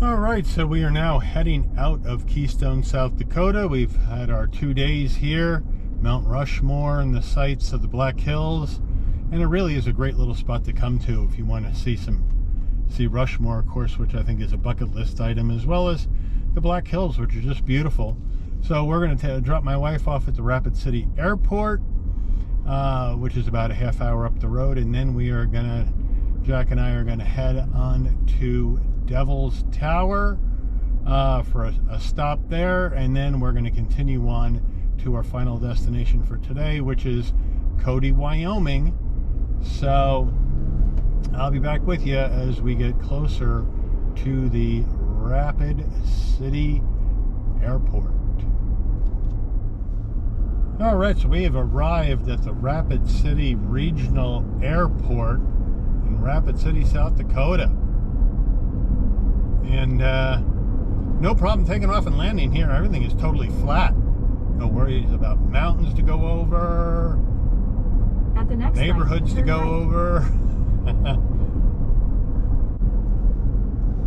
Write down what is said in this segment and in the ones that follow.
All right, so we are now heading out of Keystone, South Dakota. We've had our 2 days here, Mount Rushmore and the sights of the Black Hills, and it really is a great little spot to come to if you want to see Rushmore, of course, which I think is a bucket list item, as well as the Black Hills, which are just beautiful. So we're going to drop my wife off at the Rapid City Airport, which is about a half hour up the road, and then Jack and I are going to head on to Devil's Tower for a stop there, and then we're going to continue on to our final destination for today, which is Cody, Wyoming. So I'll be back with you as we get closer to the Rapid City Airport. All right, so we have arrived at the Rapid City Regional Airport in Rapid City, South Dakota. And no problem taking off and landing here. Everything is totally flat. No worries about mountains to go over, at the next neighborhoods to go over.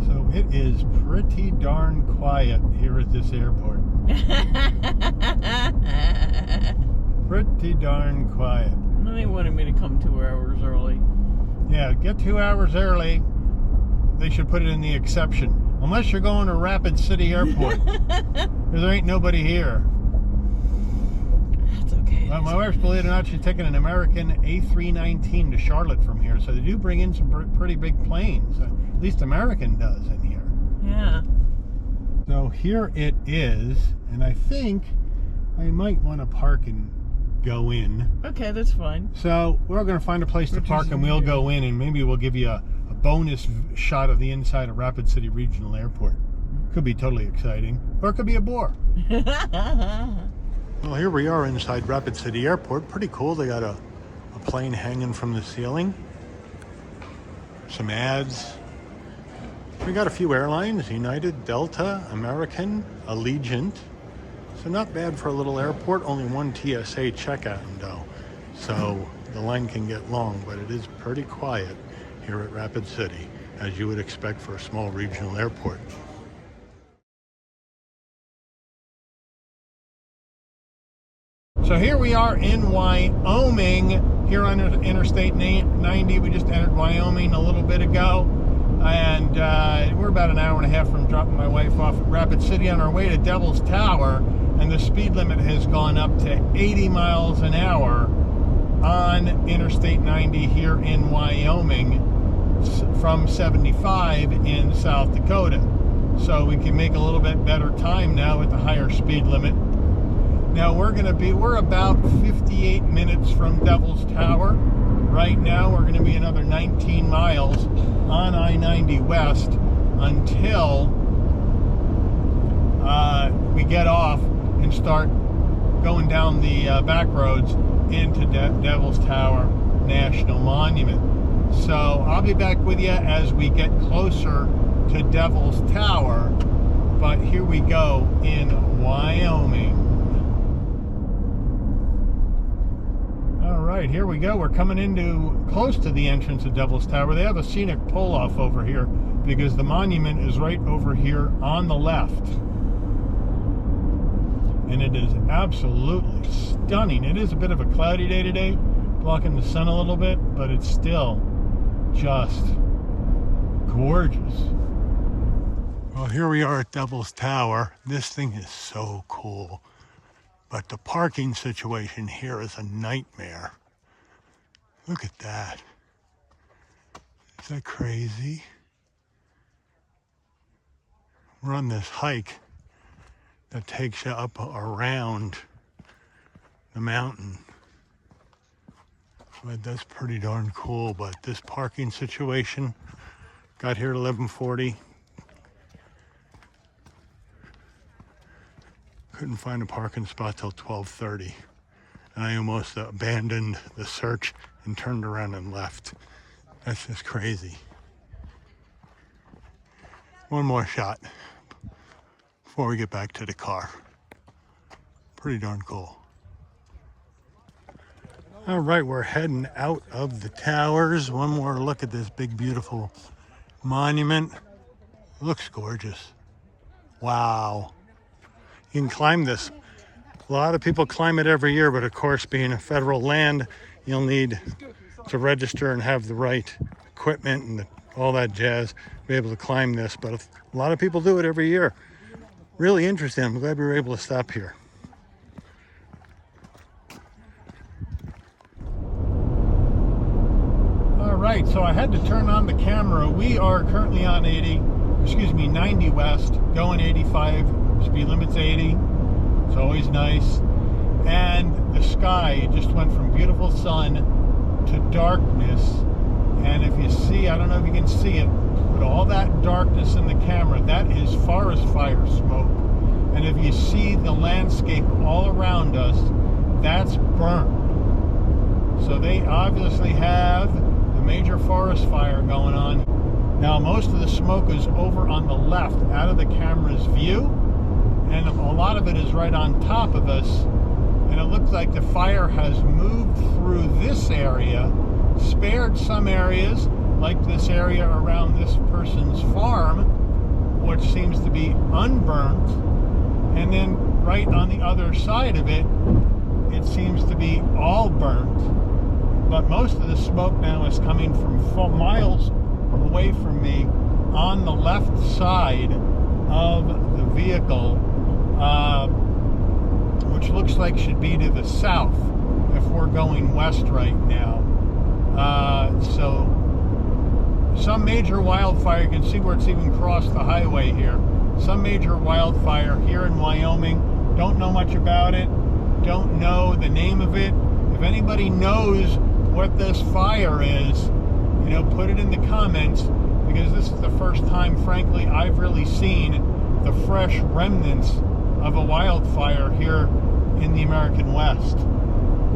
So it is pretty darn quiet here at this airport. Pretty darn quiet. They wanted me to come 2 hours early. Yeah, get 2 hours early. They should put it in the exception. Unless you're going to Rapid City Airport. Because there ain't nobody here. That's okay. Well, my wife's, believe it or not, she's taking an American A319 to Charlotte from here. So they do bring in some pretty big planes. At least American does in here. Yeah. So here it is. And I think I might want to park and go in. Okay, that's fine. So we're going to find a place to park and we'll go in, and maybe we'll give you a bonus shot of the inside of Rapid City Regional Airport. Could be totally exciting, or it could be a bore. Well, here we are inside Rapid City Airport. Pretty cool. They got a plane hanging from the ceiling. Some ads. We got a few airlines: United, Delta, American, Allegiant. So not bad for a little airport. Only one TSA checkout though, so the line can get long, but it is pretty quiet here at Rapid City, as you would expect for a small regional airport. So here we are in Wyoming, here on Interstate 90. We just entered Wyoming a little bit ago, and we're about an hour and a half from dropping my wife off at Rapid City on our way to Devil's Tower. And the speed limit has gone up to 80 miles an hour on Interstate 90 here in Wyoming from 75 in South Dakota. So we can make a little bit better time now with the higher speed limit. Now we're about 58 minutes from Devil's Tower. Right now we're going to be another 19 miles on I-90 West until we get off and start going down the back roads into Devil's Tower National Monument. So I'll be back with you as we get closer to Devil's Tower, but here we go in Wyoming. All right, here we go. We're coming into close to the entrance of Devil's Tower. They have a scenic pull-off over here because the monument is right over here on the left. And it is absolutely stunning. It is a bit of a cloudy day today, blocking the sun a little bit, but it's still just gorgeous. Well, here we are at Devil's Tower. This thing is so cool, but the parking situation here is a nightmare. Look at that. Is that crazy? We're on this hike that takes you up around the mountain. But that's pretty darn cool. But this parking situation, got here at 11:40. Couldn't find a parking spot till 12:30. And I almost abandoned the search and turned around and left. That's just crazy. One more shot before we get back to the car. Pretty darn cool. All right, we're heading out of the towers. One more look at this big, beautiful monument. Looks gorgeous. Wow. You can climb this. A lot of people climb it every year, but of course, being a federal land, you'll need to register and have the right equipment and all that jazz to be able to climb this. But a lot of people do it every year. Really interesting. I'm glad we were able to stop here. All right, so I had to turn on the camera. We are currently on 90 west, going 85. Speed limit's 80. It's always nice. And the sky just went from beautiful sun to darkness. And if you see, I don't know if you can see it, but all that darkness in the camera, that is forest fire smoke. And if you see the landscape all around us, that's burnt. So they obviously have a major forest fire going on. Now, most of the smoke is over on the left, out of the camera's view, and a lot of it is right on top of us. And it looks like the fire has moved through this area, spared some areas, like this area around this person's farm, which seems to be unburnt. And then right on the other side of it, it seems to be all burnt. But most of the smoke now is coming from 4 miles away from me on the left side of the vehicle, which looks like should be to the south if we're going west right now. So some major wildfire, you can see where it's even crossed the highway here. Some major wildfire here in Wyoming. Don't know much about it. Don't know the name of it. If anybody knows what this fire is, you know, put it in the comments, because this is the first time, frankly, I've really seen the fresh remnants of a wildfire here in the American West.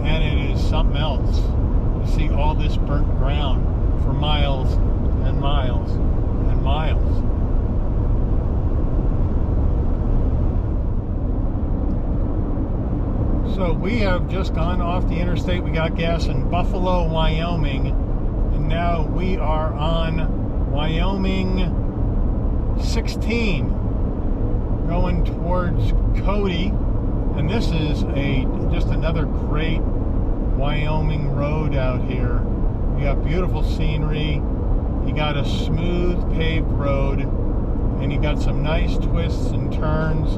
And it is something else to see all this burnt ground for miles and miles and miles. So we have just gone off the interstate. We got gas in Buffalo, Wyoming, and now we are on Wyoming 16, going towards Cody. And this is just another great Wyoming road out here. You got beautiful scenery. You got a smooth paved road, and you got some nice twists and turns,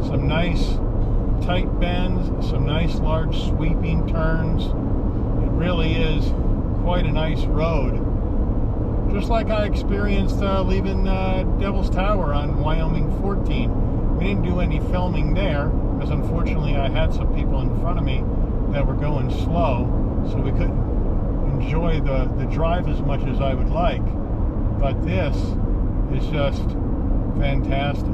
some nice tight bends, some nice large sweeping turns. It really is quite a nice road. Just like I experienced leaving Devil's Tower on Wyoming 14. We didn't do any filming there, because unfortunately I had some people in front of me that were going slow, so we couldn't enjoy the drive as much as I would like. But this is just fantastic.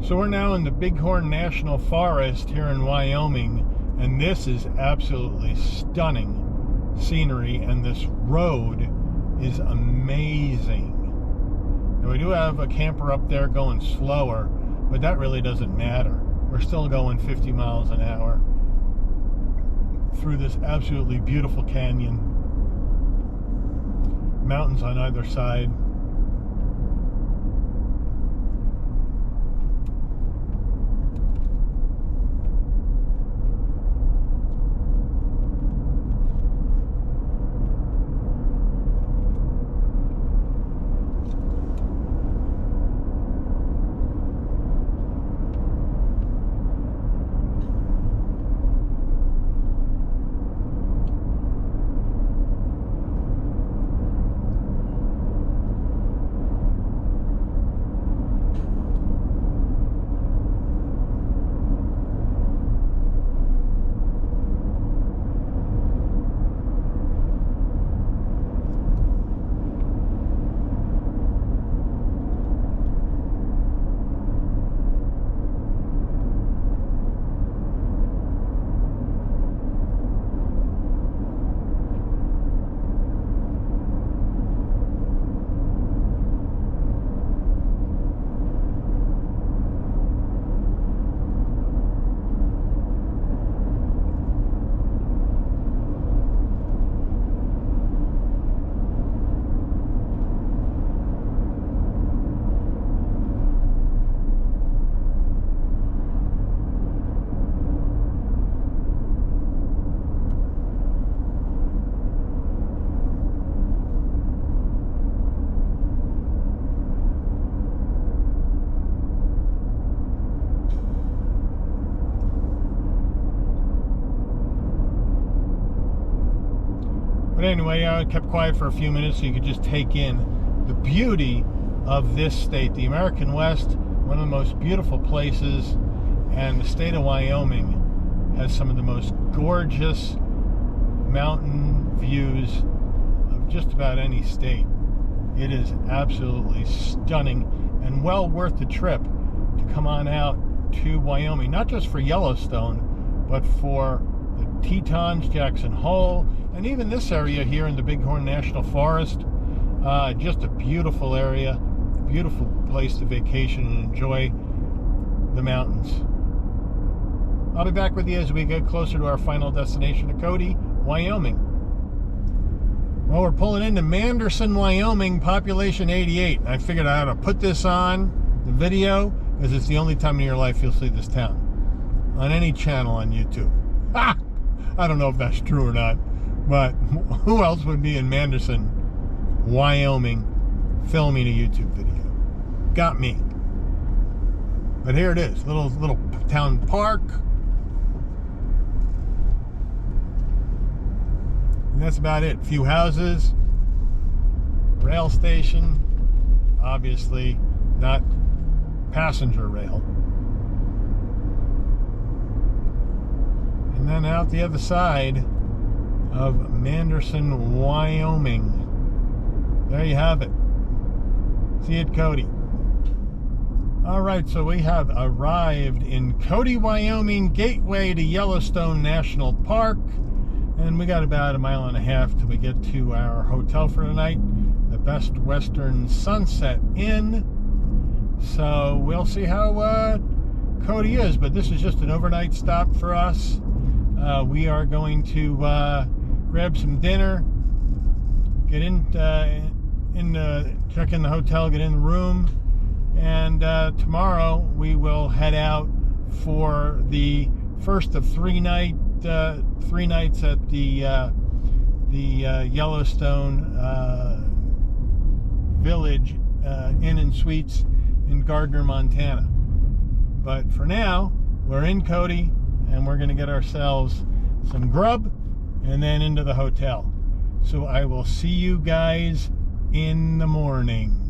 So we're now in the Bighorn National Forest here in Wyoming, and this is absolutely stunning scenery, and this road is amazing. Now we do have a camper up there going slower, but that really doesn't matter. We're still going 50 miles an hour through this absolutely beautiful canyon. Mountains on either side. anyway, I kept quiet for a few minutes so you could just take in the beauty of this state. The American West, one of the most beautiful places, and the state of Wyoming has some of the most gorgeous mountain views of just about any state. It is absolutely stunning and well worth the trip to come on out to Wyoming, not just for Yellowstone, but for the Tetons, Jackson Hole, and even this area here in the Bighorn National Forest. Just a beautiful area, beautiful place to vacation and enjoy the mountains. I'll be back with you as we get closer to our final destination of Cody, Wyoming. Well, we're pulling into Manderson, Wyoming, population 88. I figured I ought to put this on the video because it's the only time in your life you'll see this town on any channel on YouTube. Ah! I don't know if that's true or not, but who else would be in Manderson, Wyoming, filming a YouTube video? Got me. But here it is, little town park. And that's about it. Few houses, rail station, obviously not passenger rail. And then out the other side of Manderson, Wyoming. There you have it. See you at Cody. All right, so we have arrived in Cody, Wyoming, gateway to Yellowstone National Park. And we got about a mile and a half till we get to our hotel for tonight, the Best Western Sunset Inn. So we'll see how Cody is, but this is just an overnight stop for us. We are going to grab some dinner, get check in the hotel, get in the room, and tomorrow we will head out for the first of three nights at the Yellowstone Village Inn and Suites in Gardner, Montana. But for now, we're in Cody, and we're going to get ourselves some grub and then into the hotel. So I will see you guys in the morning.